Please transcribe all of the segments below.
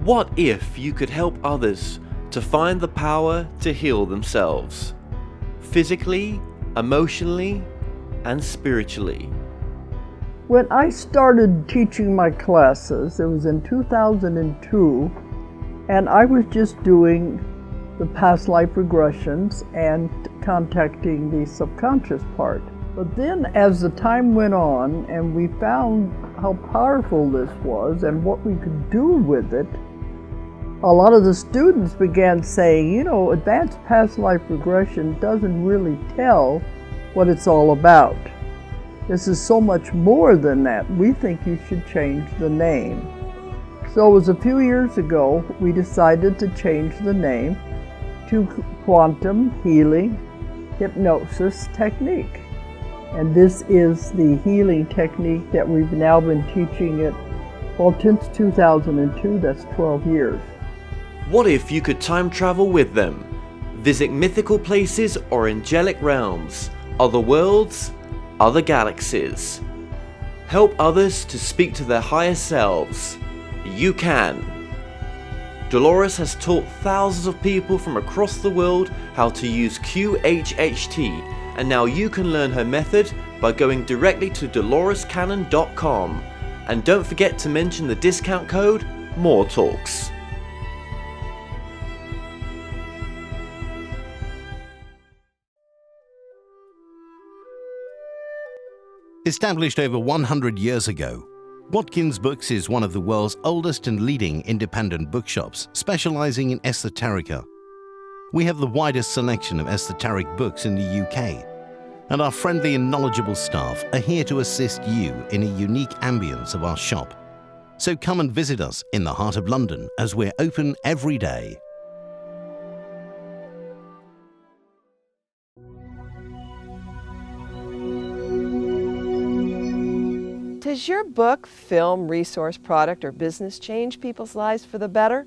What if you could help others to find the power to heal themselves? Physically, emotionally, and spiritually. When I started teaching my classes, it was in 2002, and I was just doing the past life regressions and contacting the subconscious part. But then as the time went on and we found how powerful this was and what we could do with it, a lot of the students began saying, you know, advanced past life regression doesn't really tell what it's all about. This is so much more than that. We think you should change the name. So it was a few years ago we decided to change the name to Quantum Healing Hypnosis Technique. And this is the healing technique that we've now been teaching it, well, since 2002, that's 12 years. What if you could time travel with them? Visit mythical places or angelic realms, other worlds, other galaxies. Help others to speak to their higher selves. You can. Dolores has taught thousands of people from across the world how to use QHHT, and now you can learn her method by going directly to dolorescannon.com. And don't forget to mention the discount code MORETALKS. Established over 100 years ago, Whatkins Books is one of the world's oldest and leading independent bookshops specializing in esoterica. We have the widest selection of esoteric books in the UK, and our friendly and knowledgeable staff are here to assist you in a unique ambience of our shop. So come and visit us in the heart of London as we're open every day. Does your book, film, resource, product, or business change people's lives for the better?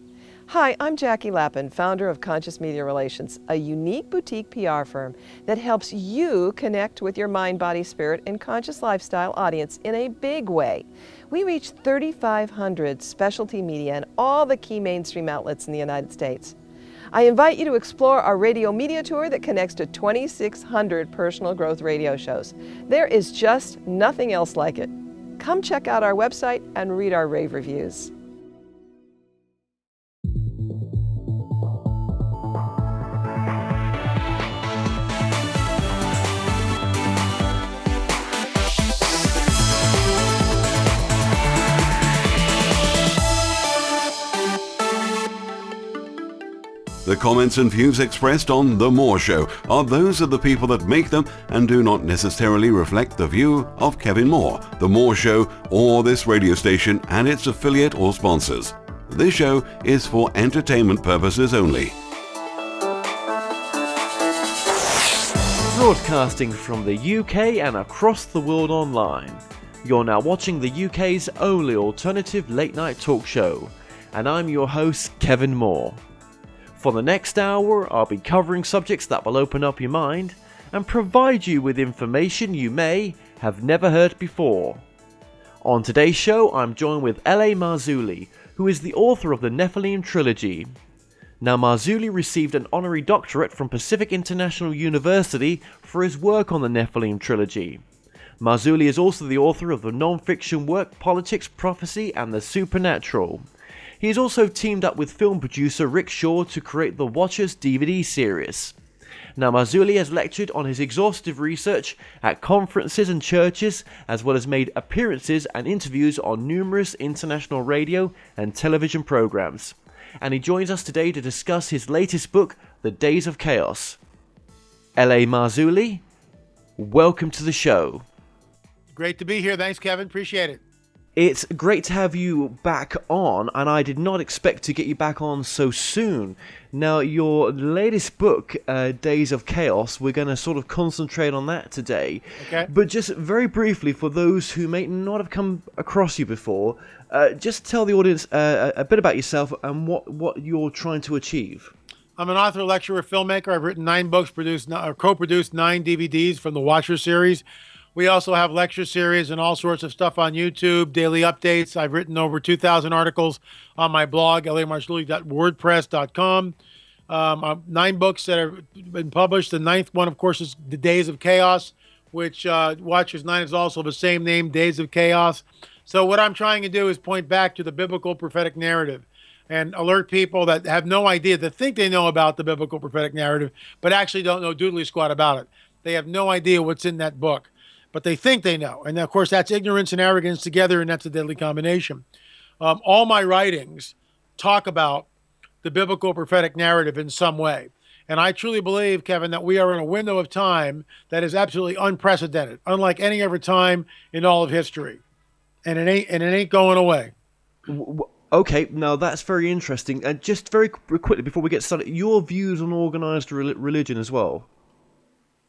Hi, I'm Jackie Lappin, founder of Conscious Media Relations, a unique boutique PR firm that helps you connect with your mind, body, spirit, and conscious lifestyle audience in a big way. We reach 3,500 specialty media and all the key mainstream outlets in the United States. I invite you to explore our radio media tour that connects to 2,600 personal growth radio shows. There is just nothing else like it. Come check out our website and read our rave reviews. The comments and views expressed on The More Show are those of the people that make them and do not necessarily reflect the view of Kevin Moore, The More Show, or this radio station and its affiliate or sponsors. This show is for entertainment purposes only. Broadcasting from the UK and across the world online. You're now watching the UK's only alternative late-night talk show, and I'm your host, Kevin Moore. For the next hour, I'll be covering subjects that will open up your mind and provide you with information you may have never heard before. On today's show, I'm joined with L.A. Marzulli, who is the author of the Nephilim Trilogy. Now, Marzulli received an honorary doctorate from Pacific International University for his work on the Nephilim Trilogy. Marzulli is also the author of the non-fiction work Politics, Prophecy, and the Supernatural. He has also teamed up with film producer Rick Shaw to create the Watchers DVD series. Now, Marzulli has lectured on his exhaustive research at conferences and churches, as well as made appearances and interviews on numerous international radio and television programs. And he joins us today to discuss his latest book, The Days of Chaos. L.A. Marzulli, welcome to the show. Great to be here. Thanks, Kevin. Appreciate it. It's great to have you back on, and I did not expect to get you back on so soon. Now, your latest book, Days of Chaos, we're going to sort of concentrate on that today. Okay. But just very briefly, for those who may not have come across you before, just tell the audience a bit about yourself and what you're trying to achieve. I'm an author, lecturer, filmmaker. I've written 9 books, co-produced 9 DVDs from the Watcher series, We also have lecture series and all sorts of stuff on YouTube, daily updates. I've written over 2,000 articles on my blog, lamarzulli.wordpress.com. 9 books that have been published. The 9th one, of course, is The Days of Chaos, which Watchers 9 is also the same name, Days of Chaos. So what I'm trying to do is point back to the biblical prophetic narrative and alert people that have no idea, that think they know about the biblical prophetic narrative, but actually don't know doodly squat about it. They have no idea what's in that book, but they think they know. And of course, that's ignorance and arrogance together, and that's a deadly combination. All my writings talk about the biblical prophetic narrative in some way. And I truly believe, Kevin, that we are in a window of time that is absolutely unprecedented, unlike any other time in all of history. And it ain't going away. Okay, now that's very interesting. And just very quickly before we get started, your views on organized religion as well.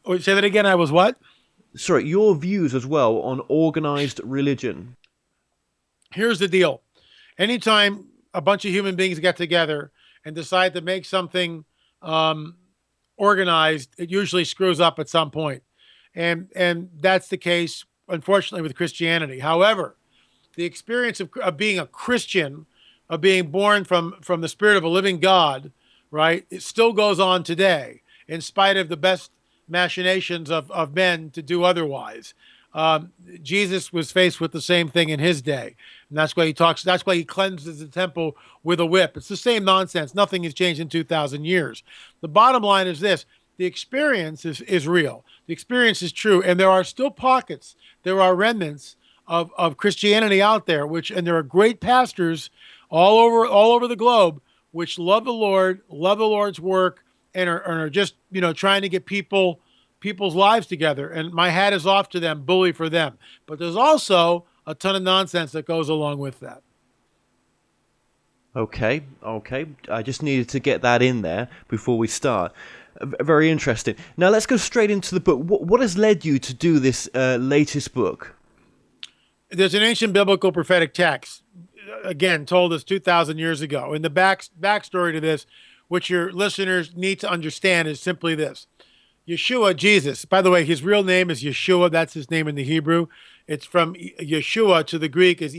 Oh, say that again. I was what? Sorry, your views as well on organized religion. Here's the deal. Anytime a bunch of human beings get together and decide to make something organized, it usually screws up at some point. And that's the case, unfortunately, with Christianity. However, the experience of being a Christian, of being born from the spirit of a living God, right, it still goes on today, in spite of the best machinations of men to do otherwise. Jesus was faced with the same thing in his day. And that's why he cleanses the temple with a whip. It's the same nonsense. Nothing has changed in 2,000 years. The bottom line is this. The experience is real. The experience is true. And there are still pockets. There are remnants of Christianity out there, and there are great pastors all over the globe, which love the Lord, love the Lord's work, and are just, trying to get people's lives together. And my hat is off to them, bully for them. But there's also a ton of nonsense that goes along with that. Okay. I just needed to get that in there before we start. Very interesting. Now let's go straight into the book. What has led you to do this latest book? There's an ancient biblical prophetic text, again, told us 2,000 years ago. And the backstory to this, which your listeners need to understand, is simply this. Yeshua, Jesus, by the way, his real name is Yeshua. That's his name in the Hebrew. It's from Yeshua to the Greek is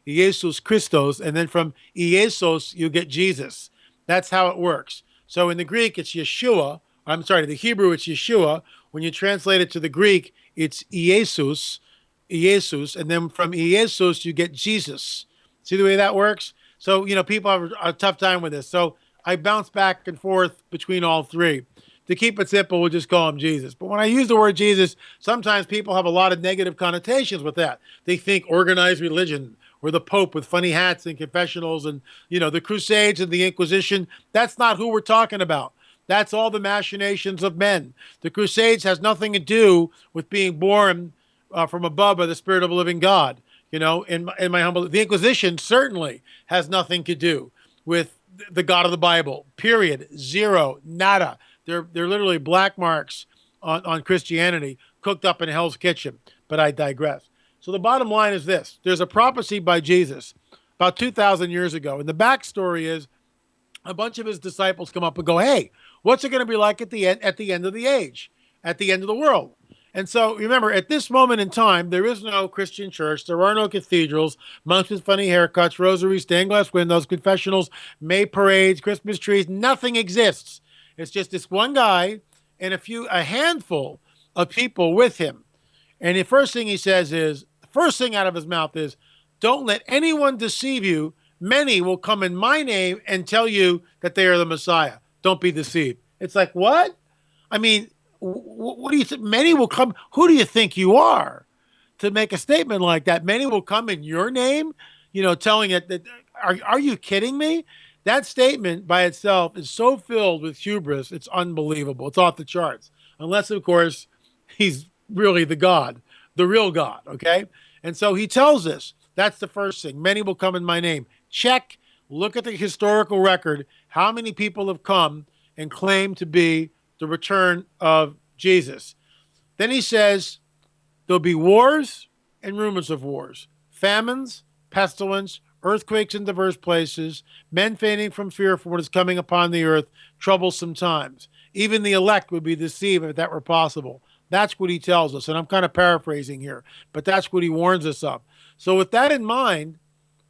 Jesus Christos. And then from Iesos, you get Jesus. That's how it works. So in the Greek, it's Yeshua. I'm sorry, the Hebrew, it's Yeshua. When you translate it to the Greek, it's Iesus, and then from Iesus, you get Jesus. See the way that works? So, people have a tough time with this. So I bounce back and forth between all three. To keep it simple, we'll just call him Jesus. But when I use the word Jesus, sometimes people have a lot of negative connotations with that. They think organized religion, or the Pope with funny hats and confessionals, and, the Crusades and the Inquisition. That's not who we're talking about. That's all the machinations of men. The Crusades has nothing to do with being born from above by the Spirit of a living God. In my humble, the Inquisition certainly has nothing to do with the God of the Bible. Period. Zero. Nada. They're literally black marks on Christianity cooked up in Hell's Kitchen. But I digress. So the bottom line is this: there's a prophecy by Jesus about 2,000 years ago, and the backstory is a bunch of his disciples come up and go, "Hey, what's it going to be like at the end of the age, at the end of the world?" And so remember, at this moment in time, there is no Christian church. There are no cathedrals, monks with funny haircuts, rosaries, stained glass windows, confessionals, May parades, Christmas trees. Nothing exists. It's just this one guy and a handful of people with him. And the first thing he says is, the first thing out of his mouth is, "Don't let anyone deceive you. Many will come in my name and tell you that they are the Messiah. Don't be deceived." It's like, what? I mean, what do you think? Many will come. Who do you think you are to make a statement like that? Many will come in your name, telling it that, are you kidding me? That statement by itself is so filled with hubris. It's unbelievable. It's off the charts. Unless, of course, he's really the real God. Okay. And so he tells us, that's the first thing. Many will come in my name. Check. Look at the historical record. How many people have come and claimed to be the return of Jesus? Then he says, there'll be wars and rumors of wars, famines, pestilence, earthquakes in diverse places, men fainting from fear for what is coming upon the earth, troublesome times. Even the elect would be deceived if that were possible. That's what he tells us. And I'm kind of paraphrasing here, but that's what he warns us of. So with that in mind,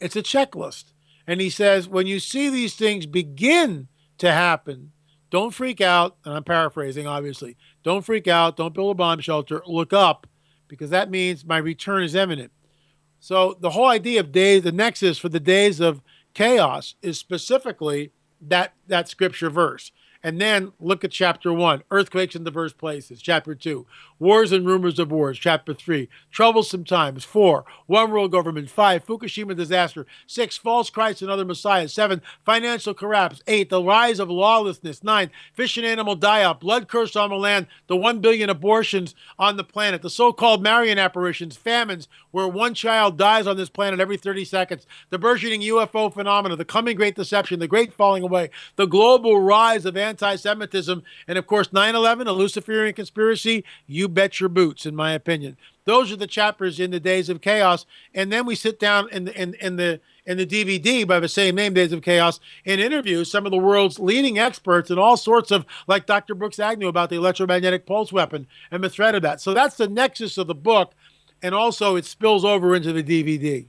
it's a checklist. And he says, when you see these things begin to happen, don't freak out. And I'm paraphrasing, obviously. Don't freak out. Don't build a bomb shelter. Look up, because that means my return is imminent. So the whole idea of days, the nexus for the days of chaos, is specifically that scripture verse. And then look at chapter 1, earthquakes in diverse places. Chapter 2, wars and rumors of wars. Chapter 3, troublesome times. 4, one world government. 5, Fukushima disaster. 6, false Christ and other messiahs. 7, financial collapse. 8, the rise of lawlessness. 9, fish and animal die-off. Blood curse on the land. The 1 billion abortions on the planet. The so-called Marian apparitions. Famines where one child dies on this planet every 30 seconds. The burgeoning UFO phenomena. The coming great deception. The great falling away. The global rise of anti-Semitism, and of course 9/11, a Luciferian conspiracy. You bet your boots, in my opinion. Those are the chapters in the Days of Chaos. And then we sit down in the DVD by the same name, Days of Chaos, and interview some of the world's leading experts and all sorts of, like Dr. Brooks Agnew, about the electromagnetic pulse weapon and the threat of that. So that's the nexus of the book, and also it spills over into the DVD.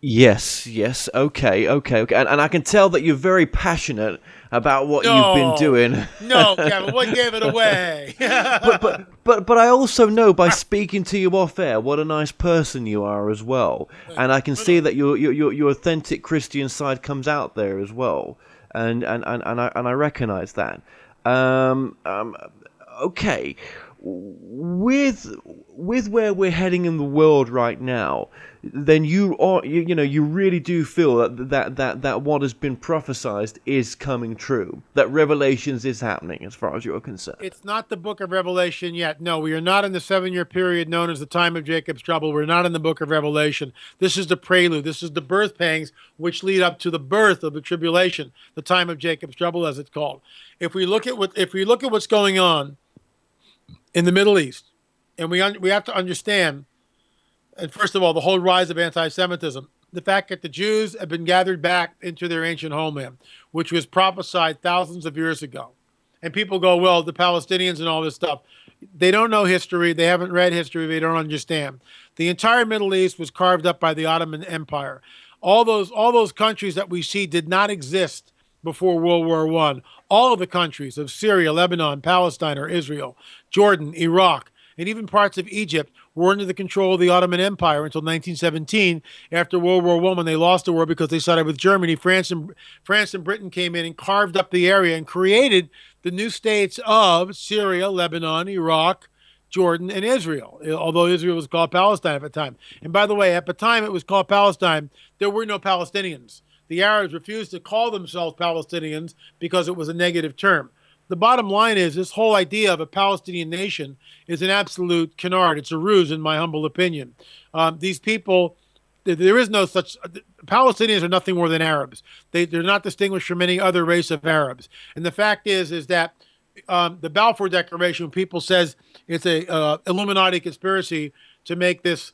Yes, okay. And I can tell that you're very passionate about what you've been doing. No, Kevin, what gave it away? but I also know by speaking to you off air what a nice person you are as well. And I can see that your authentic Christian side comes out there as well. And I recognize that. Okay. With where we're heading in the world right now, then you really do feel that what has been prophesied is coming true, that Revelations is happening as far as you're concerned. It's not the book of Revelation yet. No, we are not in the 7-year period known as the time of Jacob's trouble. We're not in the book of Revelation. This is the prelude. This is the birth pangs which lead up to the birth of the tribulation, the time of Jacob's trouble, as it's called. If we look at what's going on in the Middle East, and we have to understand, and first of all, the whole rise of anti-Semitism, the fact that the Jews have been gathered back into their ancient homeland, which was prophesied thousands of years ago. And people go, well, the Palestinians and all this stuff, they don't know history, they haven't read history, they don't understand. The entire Middle East was carved up by the Ottoman Empire. All those countries that we see did not exist before World War I. All of the countries of Syria, Lebanon, Palestine, or Israel, Jordan, Iraq, and even parts of Egypt were under the control of the Ottoman Empire until 1917, after World War I, when they lost the war because they sided with Germany. France and Britain came in and carved up the area and created the new states of Syria, Lebanon, Iraq, Jordan, and Israel, although Israel was called Palestine at the time. And by the way, at the time it was called Palestine, there were no Palestinians. The Arabs refused to call themselves Palestinians because it was a negative term. The bottom line is this whole idea of a Palestinian nation is an absolute canard. It's a ruse, in my humble opinion. These people, there is no such. Palestinians are nothing more than Arabs. They're not distinguished from any other race of Arabs. And the fact is that the Balfour Declaration, people says it's a Illuminati conspiracy to make this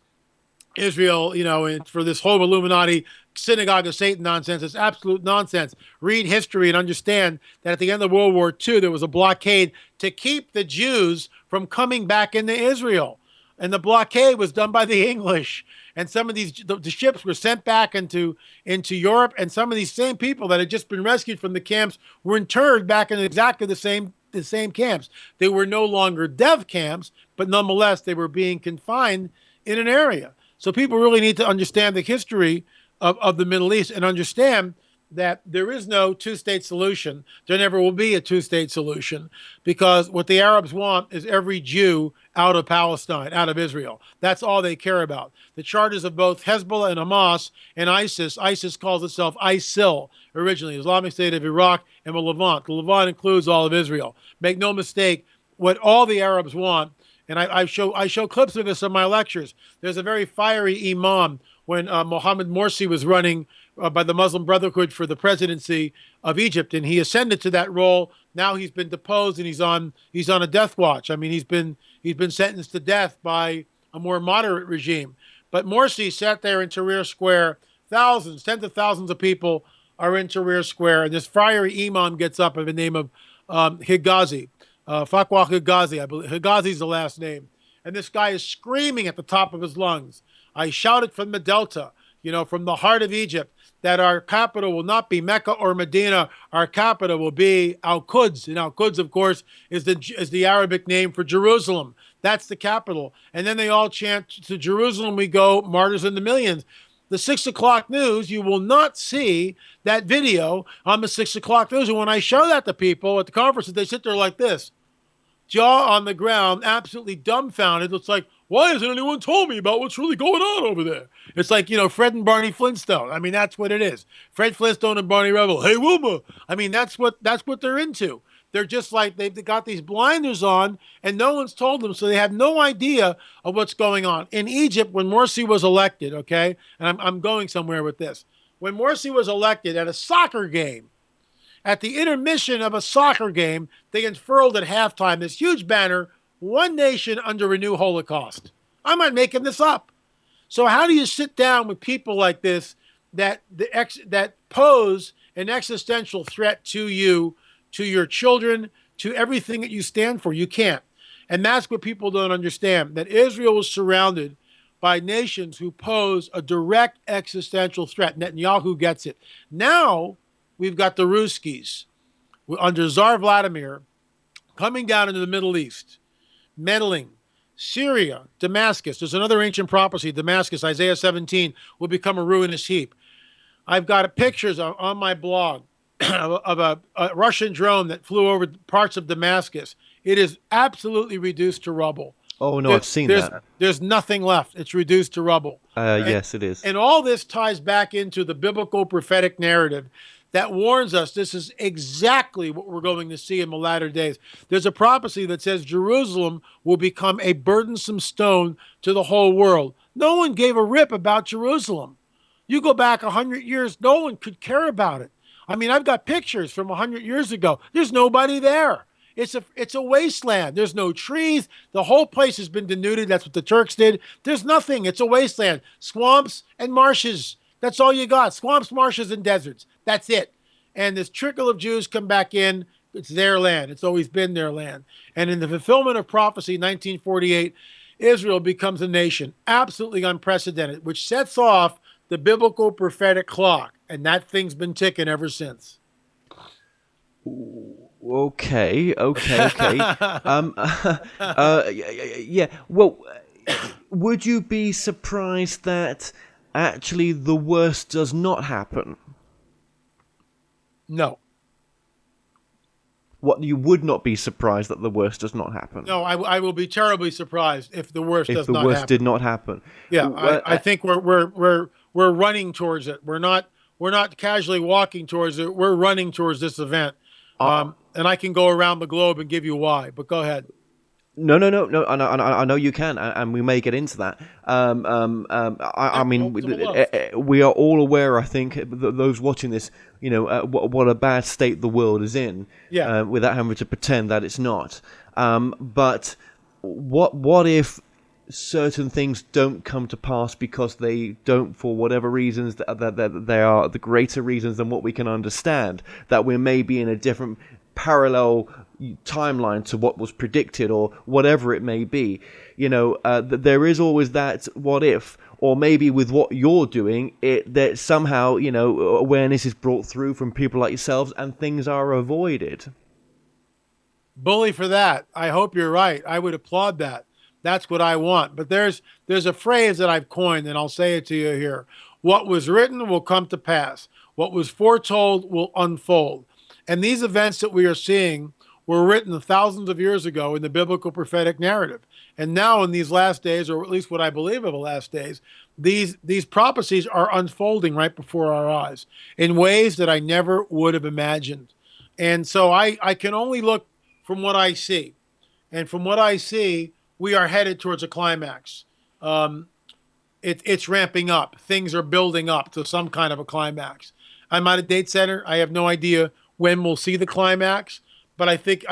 Israel, and for this whole Illuminati synagogue of Satan nonsense. It's absolute nonsense. Read history and understand that at the end of World War II, there was a blockade to keep the Jews from coming back into Israel. And the blockade was done by the English. And some of the ships were sent back into Europe. And some of these same people that had just been rescued from the camps were interred back in exactly the same camps. They were no longer death camps, but nonetheless, they were being confined in an area. So people really need to understand the history of the Middle East and understand that there is no two-state solution. There never will be a two-state solution, because what the Arabs want is every Jew out of Palestine, out of Israel. That's all they care about. The charters of both Hezbollah and Hamas and ISIS calls itself ISIL originally, Islamic State of Iraq and the Levant. The Levant includes all of Israel. Make no mistake, what all the Arabs want, and I show clips of this in my lectures. There's a very fiery imam when Mohammed Morsi was running by the Muslim Brotherhood for the presidency of Egypt, and he ascended to that role. Now he's been deposed and he's on a death watch. I mean, he's been sentenced to death by a more moderate regime. But Morsi sat there in Tahrir Square. Tens of thousands of people are in Tahrir Square, and this fiery imam gets up in the name of Higazi. Farquhar Higazi, I believe. Higazi's the last name. And this guy is screaming at the top of his lungs. I shouted from the Delta, from the heart of Egypt, that our capital will not be Mecca or Medina. Our capital will be Al-Quds. And Al-Quds, of course, is the Arabic name for Jerusalem. That's the capital. And then they all chant, to Jerusalem we go, martyrs in the millions. The 6 o'clock news, you will not see that video on the 6 o'clock news. And when I show that to people at the conferences, they sit there like this, jaw on the ground, absolutely dumbfounded. It's like, why hasn't anyone told me about what's really going on over there? It's like, Fred and Barney Flintstone. I mean, that's what it is. Fred Flintstone and Barney Rubble. Hey, Wilma. I mean, that's what they're into. They're just like, they've got these blinders on and no one's told them. So they have no idea of what's going on. In Egypt, when Morsi was elected, okay, and I'm going somewhere with this. When Morsi was elected at a soccer game, at the intermission of a soccer game, they unfurled at halftime this huge banner, "One Nation Under a New Holocaust." I'm not making this up. So how do you sit down with people like this that pose an existential threat to you, to your children, to everything that you stand for? You can't. And that's what people don't understand, that Israel was surrounded by nations who pose a direct existential threat. Netanyahu gets it. Now we've got the Ruskies under Tsar Vladimir coming down into the Middle East, meddling. Syria, Damascus. There's another ancient prophecy. Damascus, Isaiah 17, will become a ruinous heap. I've got pictures on my blog of a Russian drone that flew over parts of Damascus. It is absolutely reduced to rubble. Oh, no, I've seen that. There's nothing left. It's reduced to rubble. Yes, it is. And all this ties back into the biblical prophetic narrative that warns us this is exactly what we're going to see in the latter days. There's a prophecy that says Jerusalem will become a burdensome stone to the whole world. No one gave a rip about Jerusalem. You go back 100 years, no one could care about it. I mean, I've got pictures from 100 years ago. There's nobody there. It's a wasteland. There's no trees. The whole place has been denuded. That's what the Turks did. There's nothing. It's a wasteland. Swamps and marshes. That's all you got. Swamps, marshes, and deserts. That's it. And this trickle of Jews come back in. It's their land. It's always been their land. And in the fulfillment of prophecy, 1948, Israel becomes a nation absolutely unprecedented, which sets off the biblical prophetic clock. And that thing's been ticking ever since. Okay. Yeah. Well, would you be surprised that actually the worst does not happen? No. What, you would not be surprised that the worst does not happen? No, I will be terribly surprised if the worst does not happen. If the worst did not happen. Yeah, I think we're running towards it. We're not casually walking towards it. We're running towards this event. And I can go around the globe and give you why, but go ahead. No. I know you can, and we may get into that. I mean, we are all aware. I think those watching this, what a bad state the world is in. Yeah. Without having to pretend that it's not. But what if certain things don't come to pass because they don't, for whatever reasons, that they are the greater reasons than what we can understand? That we may be in a different parallel timeline to what was predicted, or whatever it may be. There is always that what if, or maybe with what you're doing, that somehow awareness is brought through from people like yourselves and things are avoided. Bully for that. I hope you're right. I would applaud that. That's what I want. But there's a phrase that I've coined, and I'll say it to you here. What was written will come to pass. What was foretold will unfold. And these events that we are seeing were written thousands of years ago in the biblical prophetic narrative. And now in these last days, or at least what I believe are the last days, these prophecies are unfolding right before our eyes in ways that I never would have imagined. And so I can only look from what I see. And from what I see, we are headed towards a climax. It's ramping up. Things are building up to some kind of a climax. I'm at a date center. I have no idea when we'll see the climax, but I think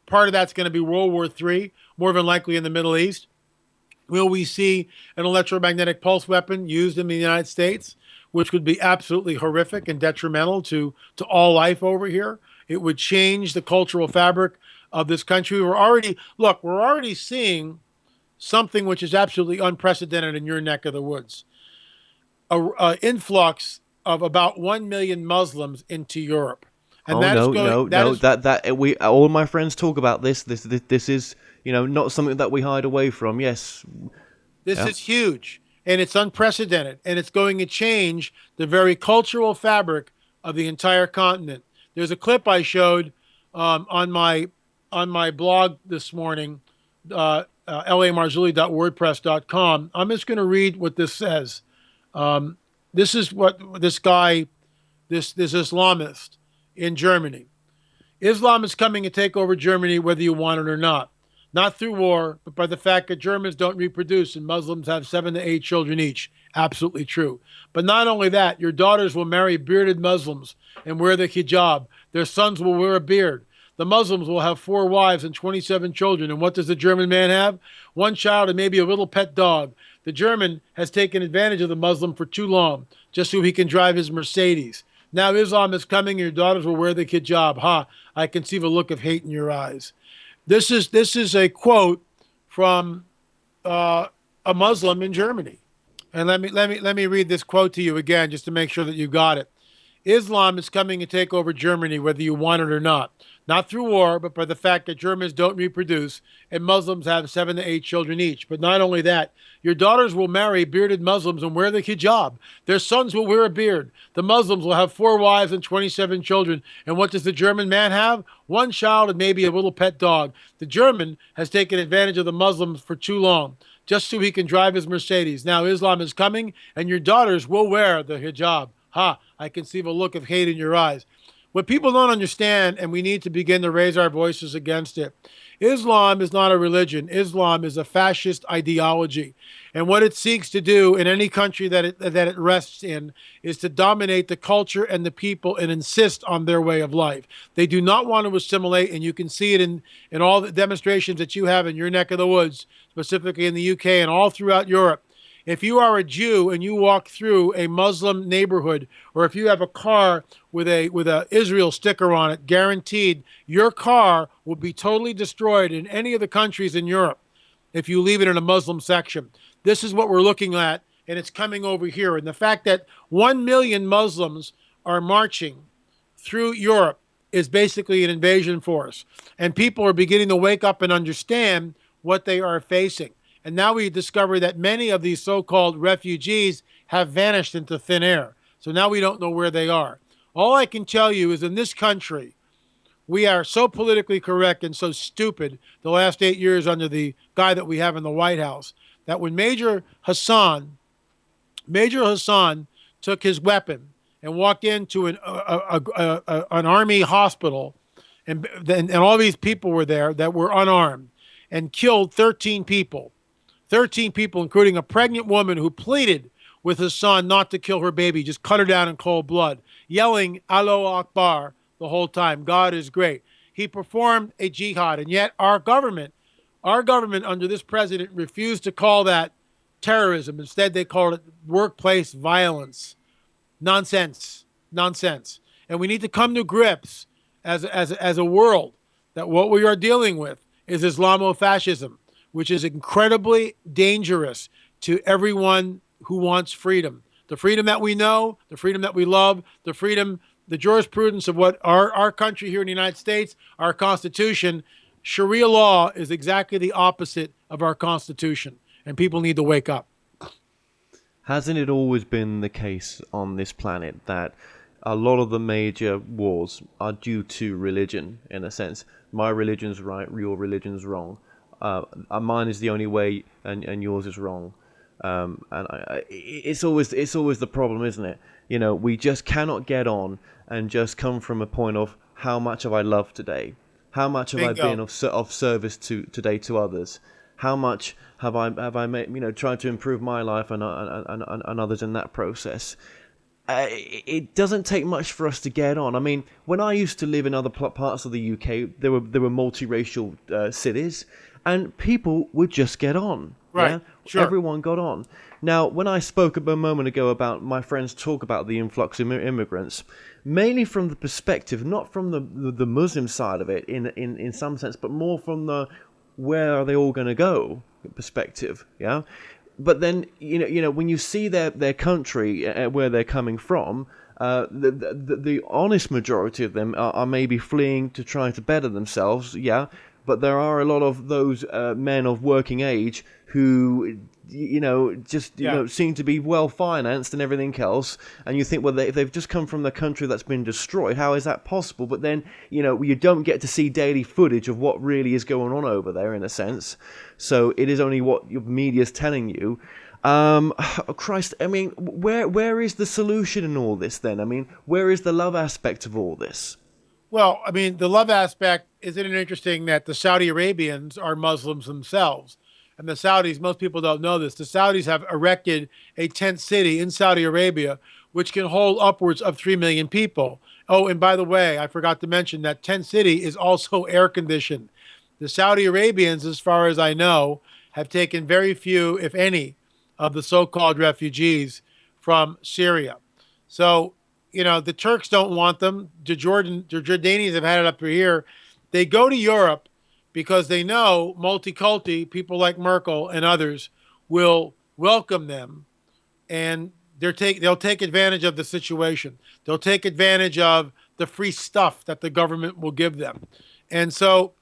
part of that's going to be World War III, more than likely in the Middle East. Will we see an electromagnetic pulse weapon used in the United States, which would be absolutely horrific and detrimental to all life over here? It would change the cultural fabric of this country. We're already seeing something which is absolutely unprecedented in your neck of the woods. A influx of about 1 million Muslims into Europe. And all my friends talk about this. This is, not something that we hide away from. Yes. This is huge, and it's unprecedented, and it's going to change the very cultural fabric of the entire continent. There's a clip I showed on my blog this morning, lamarzulli.wordpress.com. I'm just going to read what this says. This is what this guy, this Islamist in Germany. Islam is coming to take over Germany whether you want it or not. Not through war, but by the fact that Germans don't reproduce and Muslims have 7 to 8 children each. Absolutely true. But not only that, your daughters will marry bearded Muslims and wear the hijab. Their sons will wear a beard. The Muslims will have 4 wives and 27 children. And what does the German man have? 1 child and maybe a little pet dog. The German has taken advantage of the Muslim for too long, just so he can drive his Mercedes. Now Islam is coming and your daughters will wear the hijab. Ha, I can see the look of hate in your eyes. This is a quote from a Muslim in Germany. And let me read this quote to you again, just to make sure that you got it. Islam is coming to take over Germany, whether you want it or not. Not through war, but by the fact that Germans don't reproduce and Muslims have 7 to 8 children each. But not only that, your daughters will marry bearded Muslims and wear the hijab. Their sons will wear a beard. The Muslims will have 4 wives and 27 children. And what does the German man have? 1 child and maybe a little pet dog. The German has taken advantage of the Muslims for too long, just so he can drive his Mercedes. Now Islam is coming and your daughters will wear the hijab. Ha, I can see the look of hate in your eyes. What people don't understand, and we need to begin to raise our voices against it, Islam is not a religion. Islam is a fascist ideology. And what it seeks to do in any country that it rests in is to dominate the culture and the people and insist on their way of life. They do not want to assimilate, and you can see it in all the demonstrations that you have in your neck of the woods, specifically in the UK and all throughout Europe. If you are a Jew and you walk through a Muslim neighborhood, or if you have a car with a Israel sticker on it, guaranteed your car will be totally destroyed in any of the countries in Europe if you leave it in a Muslim section. This is what we're looking at, and it's coming over here. And the fact that 1 million Muslims are marching through Europe is basically an invasion force. And people are beginning to wake up and understand what they are facing. And now we discover that many of these so-called refugees have vanished into thin air. So now we don't know where they are. All I can tell you is in this country, we are so politically correct and so stupid the last 8 years under the guy that we have in the White House, that when Major Hassan took his weapon and walked into an army hospital, and all these people were there that were unarmed, and killed 13 people, including a pregnant woman who pleaded with his son not to kill her baby, just cut her down in cold blood, yelling Allahu Akbar the whole time. God is great. He performed a jihad, and yet our government under this president refused to call that terrorism. Instead, they called it workplace violence. Nonsense. And we need to come to grips as a world that what we are dealing with is Islamofascism, which is incredibly dangerous to everyone who wants freedom. The freedom that we know, the freedom that we love, the jurisprudence of what our country here in the United States, our Constitution, Sharia law is exactly the opposite of our Constitution, and people need to wake up. Hasn't it always been the case on this planet that a lot of the major wars are due to religion, in a sense? My religion's right, your religion's wrong. Mine is the only way, and yours is wrong. It's always the problem, isn't it? We just cannot get on and just come from a point of how much have I loved today, how much have I been of service today to others, how much have I made, tried to improve my life and others in that process. It doesn't take much for us to get on. I mean, when I used to live in other parts of the UK, there were multiracial cities, and people would just get on. Right. Yeah? Sure. Everyone got on. Now, when I spoke a moment ago about my friends talk about the influx of immigrants, mainly from the perspective, not from the Muslim side of it in some sense, but more from the where are they all going to go perspective, yeah? But then, when you see their country, where they're coming from, the honest majority of them are maybe fleeing to try to better themselves, yeah. But there are a lot of those men of working age who, seem to be well financed and everything else. And you think, well, if they've just come from the country that's been destroyed, how is that possible? But then, you don't get to see daily footage of what really is going on over there, in a sense. So it is only what your media's telling you. Christ, I mean, where is the solution in all this then? I mean, where is the love aspect of all this? Well, I mean, the love aspect, isn't it interesting that the Saudi Arabians are Muslims themselves? And the Saudis, most people don't know this, the Saudis have erected a tent city in Saudi Arabia, which can hold upwards of 3 million people. Oh, and by the way, I forgot to mention that tent city is also air conditioned. The Saudi Arabians, as far as I know, have taken very few, if any, of the so-called refugees from Syria. So, the Turks don't want them. The Jordanians have had it up here. They go to Europe because they know multiculti, people like Merkel and others, will welcome them, and they'll take advantage of the situation. They'll take advantage of the free stuff that the government will give them. And so,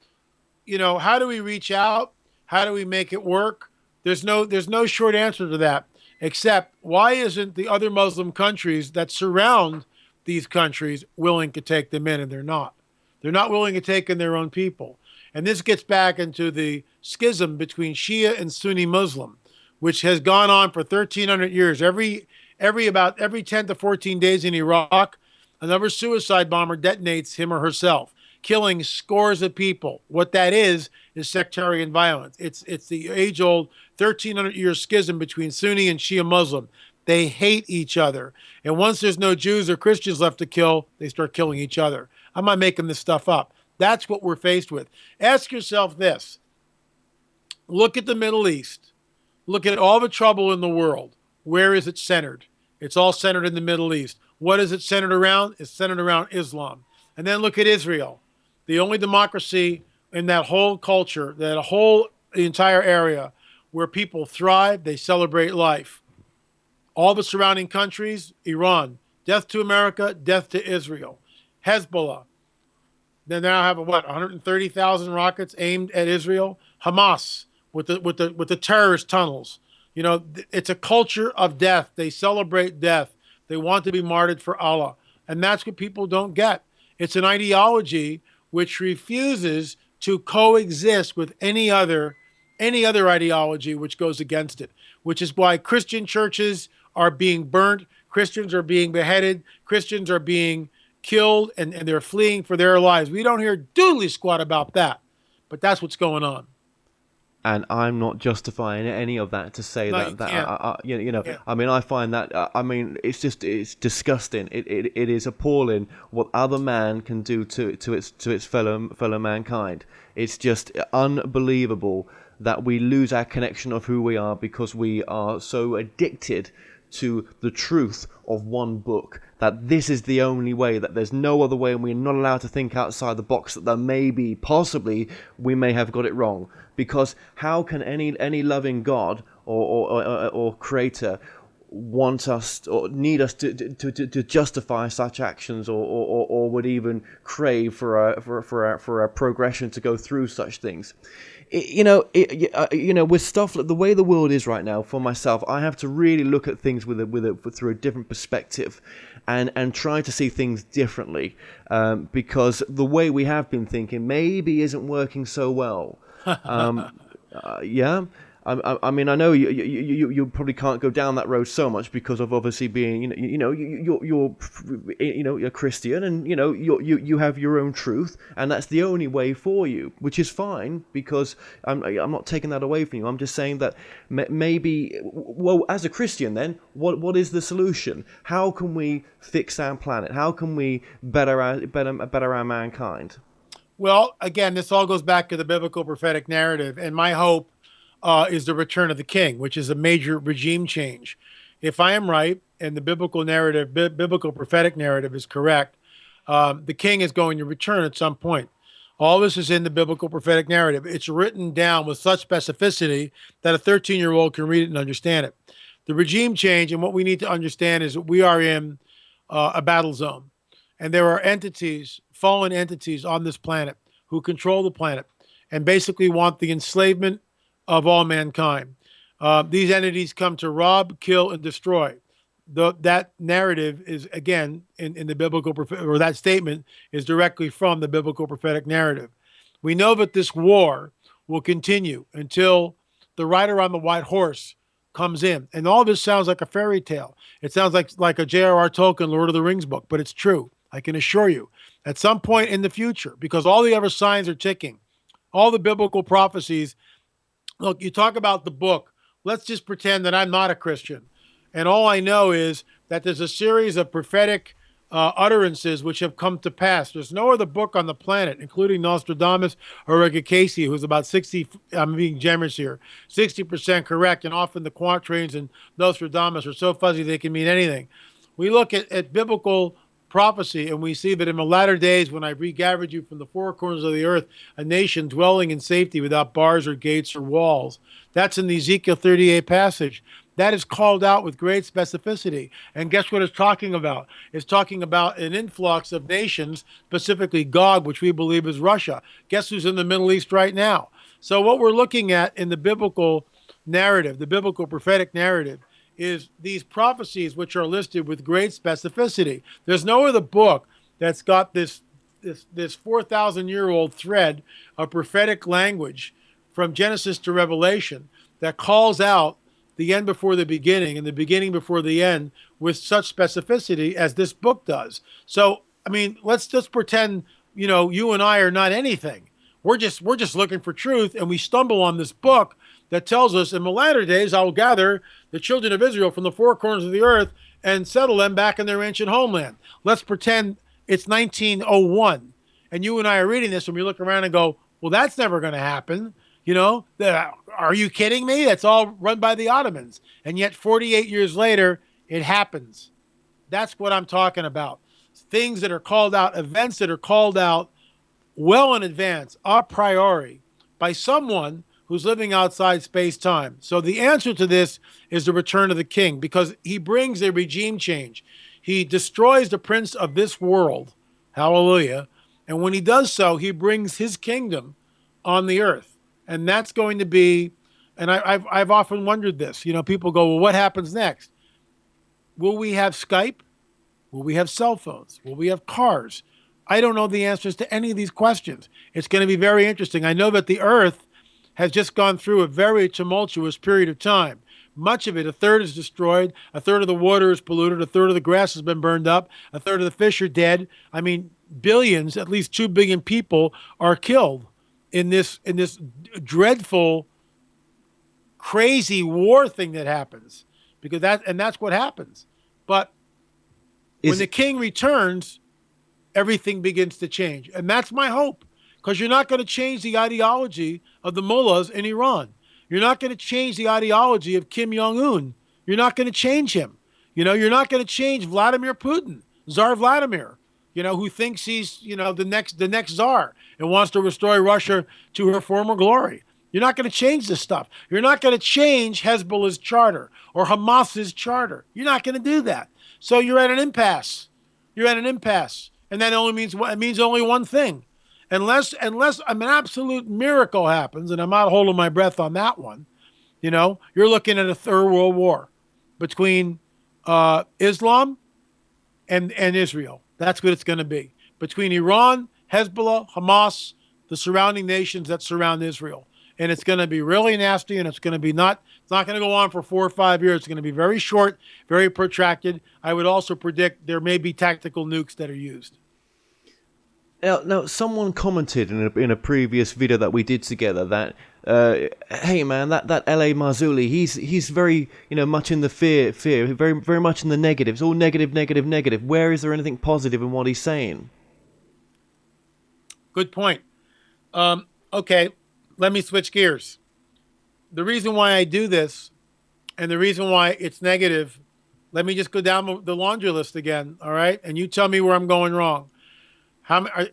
how do we reach out? How do we make it work? There's no short answer to that, except why isn't the other Muslim countries that surround these countries willing to take them in? And they're not. They're not willing to take in their own people. And this gets back into the schism between Shia and Sunni Muslim, which has gone on for 1,300 years. Every 10 to 14 days in Iraq, another suicide bomber detonates him or herself, killing scores of people. What that is sectarian violence. It's the age-old 1,300-year schism between Sunni and Shia Muslim. They hate each other. And once there's no Jews or Christians left to kill, they start killing each other. I'm not making this stuff up. That's what we're faced with. Ask yourself this. Look at the Middle East. Look at all the trouble in the world. Where is it centered? It's all centered in the Middle East. What is it centered around? It's centered around Islam. And then look at Israel, the only democracy in that whole culture, the entire area where people thrive, they celebrate life. All the surrounding countries, Iran, death to America, death to Israel. Hezbollah, they now have 130,000 rockets aimed at Israel. Hamas with the terrorist tunnels. It's a culture of death. They celebrate death. They want to be martyred for Allah, and that's what people don't get. It's an ideology which refuses to coexist with any other ideology which goes against it. Which is why Christian churches are being burnt, Christians are being beheaded, Christians are being killed, and they're fleeing for their lives. We don't hear doodly squat about that, but that's what's going on. And I'm not justifying any of that to say No, that I mean, I find that it's disgusting. It is appalling what other man can do to its fellow mankind. It's just unbelievable that we lose our connection of who we are because we are so addicted to the truth of one book, that this is the only way, that there's no other way, and we're not allowed to think outside the box, that there may be, possibly, we may have got it wrong. Because how can any loving God or creator want us or need us to justify such actions, or would even crave for a progression to go through such things? With stuff like the way the world is right now, for myself, I have to really look at things through a different perspective, and try to see things differently, because the way we have been thinking maybe isn't working so well. Yeah. I mean, I know you probably can't go down that road so much because of obviously being, you're a Christian, and you have your own truth, and that's the only way for you, which is fine, because I'm not taking that away from you. I'm just saying that maybe, well, as a Christian, then what is the solution? How can we fix our planet? How can we better our mankind? Well, again, this all goes back to the biblical prophetic narrative, and my hope is the return of the king, which is a major regime change. If I am right, and the biblical narrative, biblical prophetic narrative is correct, the king is going to return at some point. All this is in the biblical prophetic narrative. It's written down with such specificity that a 13-year-old can read it and understand it. The regime change, and what we need to understand, is that we are in a battle zone. And there are entities, fallen entities on this planet who control the planet and basically want the enslavement of all mankind. These entities come to rob, kill, and destroy. That narrative is, again, in the biblical, or that statement is directly from the biblical prophetic narrative. We know that this war will continue until the rider on the white horse comes in. And all this sounds like a fairy tale. It sounds like a J.R.R. Tolkien Lord of the Rings book, but it's true. I can assure you, at some point in the future, because all the other signs are ticking, all the biblical prophecies. Look, you talk about the book. Let's just pretend that I'm not a Christian. And all I know is that there's a series of prophetic utterances which have come to pass. There's no other book on the planet, including Nostradamus or Edgar Cayce, who's about 60, I'm being generous here, 60% correct. And often the quatrains in Nostradamus are so fuzzy they can mean anything. We look at biblical prophecy, and we see that in the latter days, when I regathered you from the four corners of the earth, a nation dwelling in safety without bars or gates or walls. That's in the Ezekiel 38 passage. That is called out with great specificity. And guess what it's talking about? It's talking about an influx of nations, specifically Gog, which we believe is Russia. Guess who's in the Middle East right now? So what we're looking at in the biblical narrative, the biblical prophetic narrative, is these prophecies which are listed with great specificity. There's no other book that's got this 4,000-year-old thread of prophetic language from Genesis to Revelation that calls out the end before the beginning and the beginning before the end with such specificity as this book does. So, I mean, let's just pretend, you and I are not anything. We're just looking for truth, and we stumble on this book that tells us, in the latter days, I will gather the children of Israel from the four corners of the earth and settle them back in their ancient homeland. Let's pretend it's 1901, and you and I are reading this, and we look around and go, well, that's never going to happen. Are you kidding me? That's all run by the Ottomans. And yet 48 years later, it happens. That's what I'm talking about. Things that are called out, events that are called out well in advance, a priori, by someone who's living outside space-time. So the answer to this is the return of the king, because he brings a regime change. He destroys the prince of this world. Hallelujah. And when he does so, he brings his kingdom on the earth. And that's going to be, and I've often wondered this, people go, well, what happens next? Will we have Skype? Will we have cell phones? Will we have cars? I don't know the answers to any of these questions. It's going to be very interesting. I know that the earth has just gone through a very tumultuous period of time. Much of it, a third is destroyed, a third of the water is polluted, a third of the grass has been burned up, a third of the fish are dead. I mean, billions, at least 2 billion people are killed in this dreadful, crazy war thing that happens, because that's what happens. But when the king returns, everything begins to change, and that's my hope, because you're not going to change the ideology of the mullahs in Iran. You're not going to change the ideology of Kim Jong-un. You're not going to change him. You're not going to change Vladimir Putin, Tsar Vladimir, who thinks he's, the next czar and wants to restore Russia to her former glory. You're not going to change this stuff. You're not going to change Hezbollah's charter or Hamas's charter. You're not going to do that. So you're at an impasse. And that means only one thing. Unless an absolute miracle happens, and I'm not holding my breath on that one, you're looking at a third world war between Islam and Israel. That's what it's going to be. Between Iran, Hezbollah, Hamas, the surrounding nations that surround Israel. And it's going to be really nasty, and it's going to be it's not going to go on for 4 or 5 years. It's going to be very short, very protracted. I would also predict there may be tactical nukes that are used. Now, someone commented in a previous video that we did together that, hey man, that LA Marzulli, he's very, much in the fear, very, very much in the negatives, all negative. Where is there anything positive in what he's saying? Good point. Okay, let me switch gears. the reason why I do this and the reason why it's negative, let me just go down the laundry list again, all right? And you tell me where I'm going wrong.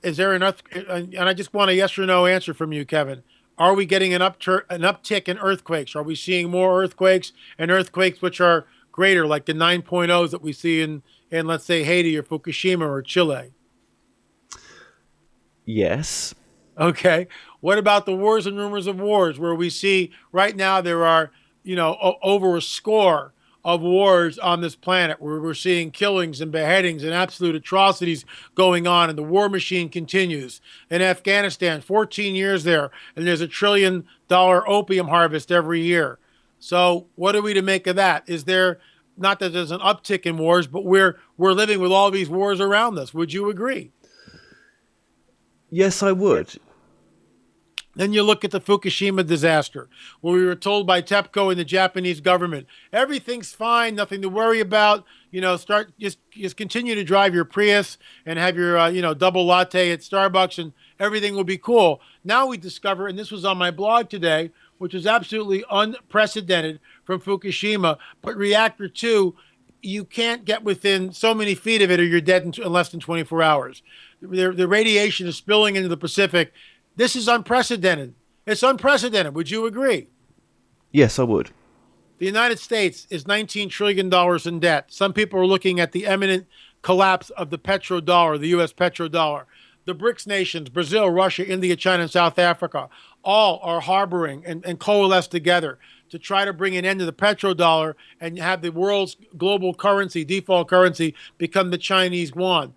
Is there enough? And I just want a yes or no answer from you, Kevin. Are we getting an uptick in earthquakes? Are we seeing more earthquakes and earthquakes which are greater, like the 9.0s that we see in let's say, Haiti or Fukushima or Chile? Yes. Okay. What about the wars and rumors of wars, where we see right now there are, over a score of wars on this planet, where we're seeing killings and beheadings and absolute atrocities going on, and the war machine continues. In Afghanistan, 14 years there, and there's $1 trillion opium harvest every year. So what are we to make of that? Is there, not that there's an uptick in wars, but we're living with all these wars around us. Would you agree? Yes, I would. Then you look at the Fukushima disaster, where we were told by TEPCO and the Japanese government, everything's fine, nothing to worry about. Just continue to drive your Prius and have your double latte at Starbucks, and everything will be cool. Now we discover, and this was on my blog today, which was absolutely unprecedented from Fukushima, but reactor 2, you can't get within so many feet of it or you're dead in less than 24 hours. The radiation is spilling into the Pacific. This is unprecedented. It's unprecedented. Would you agree? Yes, I would. The United States is $19 trillion in debt. Some people are looking at the imminent collapse of the petrodollar, the U.S. petrodollar. The BRICS nations, Brazil, Russia, India, China, and South Africa, all are harboring and coalesce together to try to bring an end to the petrodollar and have the world's global currency, default currency, become the Chinese yuan.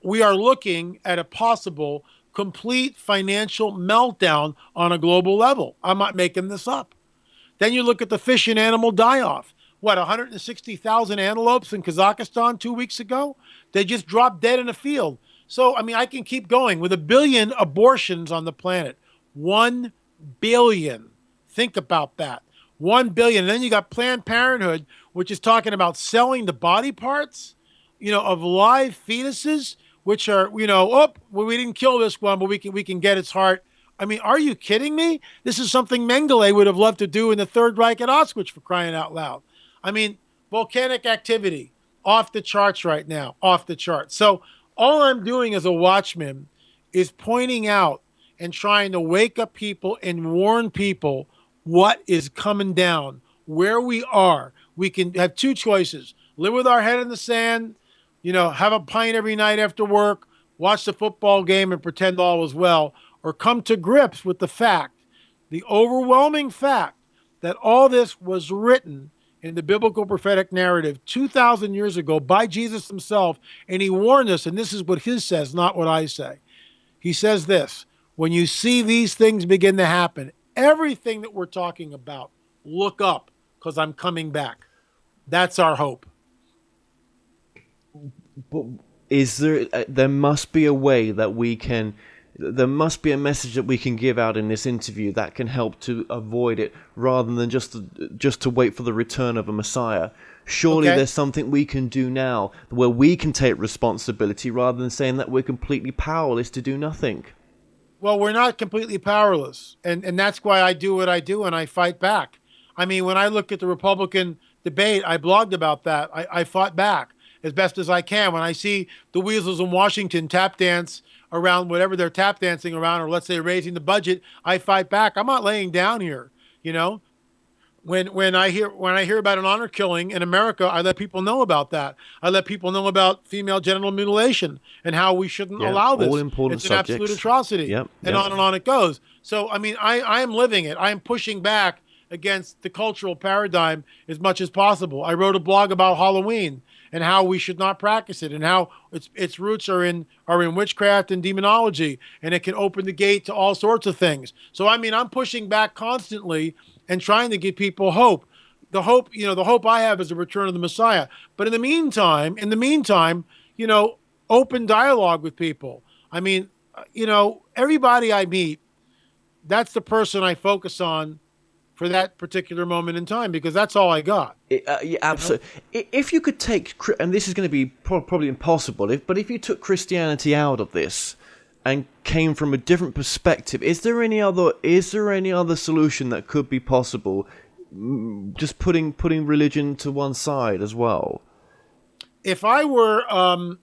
We are looking at a possible complete financial meltdown on a global level. I'm not making this up. Then you look at the fish and animal die-off. 160,000 antelopes in Kazakhstan 2 weeks ago? They just dropped dead in a field. So, I can keep going. With 1 billion abortions on the planet. 1 billion. Think about that. 1 billion. And then you got Planned Parenthood, which is talking about selling the body parts, of live fetuses, which are, we didn't kill this one, but we can get its heart. Are you kidding me? This is something Mengele would have loved to do in the Third Reich at Auschwitz, for crying out loud. Volcanic activity, off the charts right now, off the charts. So all I'm doing as a watchman is pointing out and trying to wake up people and warn people what is coming down, where we are. We can have two choices: live with our head in the sand, have a pint every night after work, watch the football game and pretend all is well, or come to grips with the overwhelming fact, that all this was written in the biblical prophetic narrative 2,000 years ago by Jesus himself, and he warned us, and this is what he says, not what I say. He says this: when you see these things begin to happen, everything that we're talking about, look up, because I'm coming back. That's our hope. But there must be a way that we can, there must be a message that we can give out in this interview that can help to avoid it, rather than just to wait for the return of a Messiah. Surely there's something we can do now where we can take responsibility, rather than saying that we're completely powerless to do nothing. Well, we're not completely powerless, and that's why I do what I do, and I fight back. When I look at the Republican debate, I blogged about that. I fought back as best as I can. When I see the weasels in Washington tap dance around whatever they're tap dancing around, or let's say raising the budget, I fight back. I'm not laying down here, When I hear about an honor killing in America, I let people know about that. I let people know about female genital mutilation and how we shouldn't allow this. All important it's subjects. An absolute atrocity. And on it goes. So, I am living it. I am pushing back against the cultural paradigm as much as possible. I wrote a blog about Halloween and how we should not practice it, and how its roots are in witchcraft and demonology, and it can open the gate to all sorts of things. So, I'm pushing back constantly and trying to give people hope. The hope I have is the return of the Messiah. But in the meantime, open dialogue with people. Everybody I meet, that's the person I focus on for that particular moment in time, because that's all I got. Yeah, absolutely. If you could take, and this is going to be probably impossible, but if you took Christianity out of this, and came from a different perspective, is there any other solution that could be possible? Just putting religion to one side as well. If I were a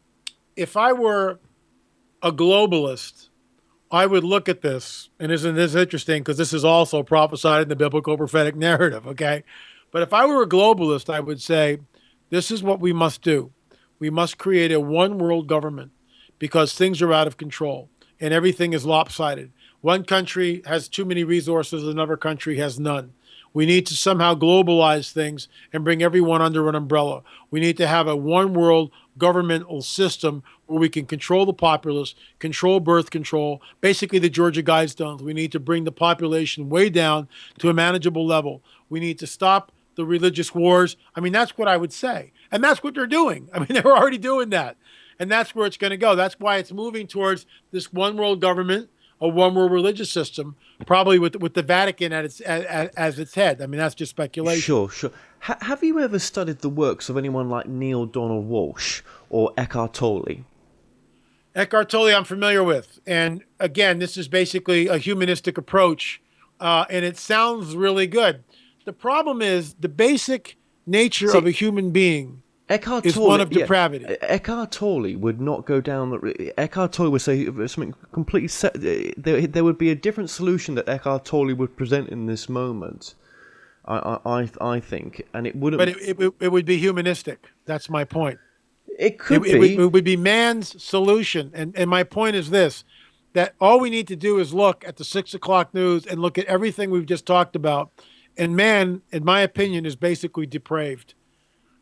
globalist, I would look at this, and isn't this interesting? Because this is also prophesied in the biblical prophetic narrative, okay? But if I were a globalist, I would say, this is what we must do. We must create a one world government because things are out of control and everything is lopsided. One country has too many resources, another country has none. We need to somehow globalize things and bring everyone under an umbrella. We need to have a one world governmental system where we can control the populace, control birth control, basically the Georgia Guidestones. We need to bring the population way down to a manageable level. We need to stop the religious wars. I mean, that's what I would say. And that's what they're doing. I mean, they're already doing that. And that's where it's going to go. That's why it's moving towards this one world government, a one world religious system, probably with the Vatican as its head. I mean, that's just speculation. Sure. Have you ever studied the works of anyone like Neil Donald Walsh or Eckhart Tolle? Eckhart Tolle I'm familiar with. And again, this is basically a humanistic approach, and it sounds really good. The problem is the basic nature of a human being is one of depravity. Eckhart Tolle would not go down. Eckhart Tolle would say something completely set. There would be a different solution that Eckhart Tolle would present in this moment. I think, and it wouldn't. But it would be humanistic. That's my point. It could be. It would be man's solution. And my point is this: that all we need to do is look at the 6 o'clock news and look at everything we've just talked about. And man, in my opinion, is basically depraved.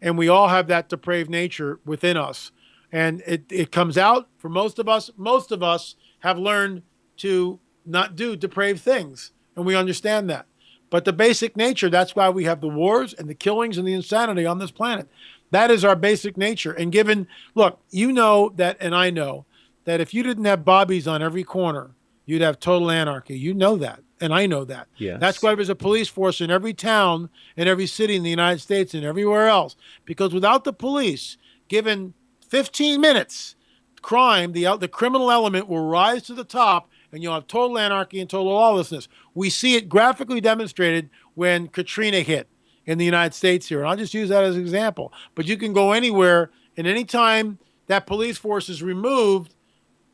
And we all have that depraved nature within us. And it comes out for most of us. Most of us have learned to not do depraved things. And we understand that. But the basic nature, that's why we have the wars and the killings and the insanity on this planet. That is our basic nature. And look, you know that, and I know, that if you didn't have bobbies on every corner, you'd have total anarchy. You know that. And I know that. Yes. That's why there's a police force in every town, in every city in the United States and everywhere else. Because without the police, given 15 minutes, crime, the criminal element will rise to the top, and you'll have total anarchy and total lawlessness. We see it graphically demonstrated when Katrina hit in the United States here. And I'll just use that as an example. But you can go anywhere, and any time that police force is removed,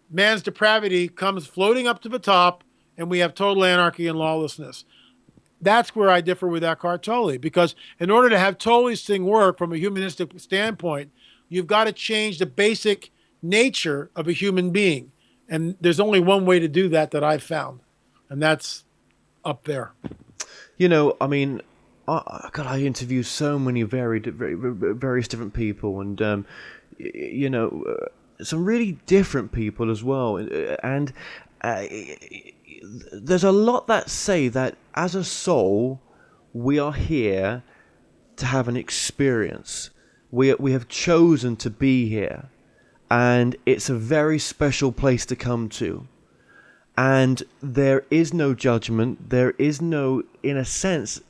man's depravity comes floating up to the top, and we have total anarchy and lawlessness. That's where I differ with Eckhart Tolle, because in order to have Tolle's thing work from a humanistic standpoint, you've got to change the basic nature of a human being. And there's only one way to do that I've found, and that's up there. You know, I mean, I interview so many various different people, and some really different people as well, and there's a lot that say that as a soul, we are here to have an experience. We have chosen to be here, and it's a very special place to come to. And there is no judgment. There is no, in a sense,